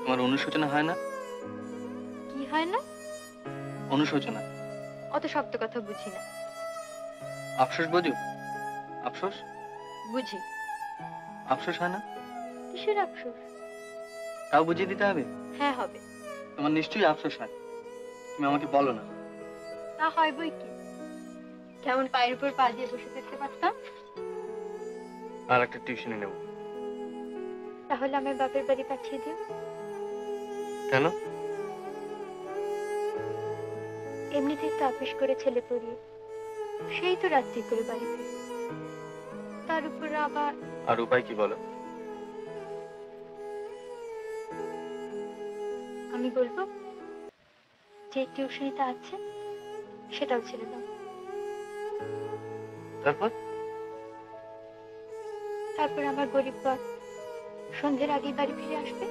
তোমার অনুশোচনা হয় না? কি হয় না? অনুশোচনা। অত শক্ত কথা বুঝি না। আফসোস বোঝো? আফসোস? বুঝি। আফসোস হয় না? কিসের আফসোস? তাও বুঝিয়ে দিতে হবে? হ্যাঁ হবে। তোমার নিশ্চয়ই আফসোস হয়, তুমি আমাকে বলো না। তা হয় বই কি, কেমন পায়ের উপর পা দিয়ে বসে থাকতে পারতাম। আর একটা টিউশনে নেব। তাহলে আমার বাপের বাড়ি পাঠিয়ে দিও। কেন? এমনিতেই তো আপিস করে ছেলে পড়িয়ে সেই তো রাত্রি করে বাড়ি ফিরে, তার উপরে আবার। আর উপায় কি বলো? আমি বলবো যে টিউশনিটা আছে সেটাও ছেড়ে দাও। তারপর? তারপর আমার গরিব বর সন্ধ্যের আগেই বাড়ি ফিরে আসবে,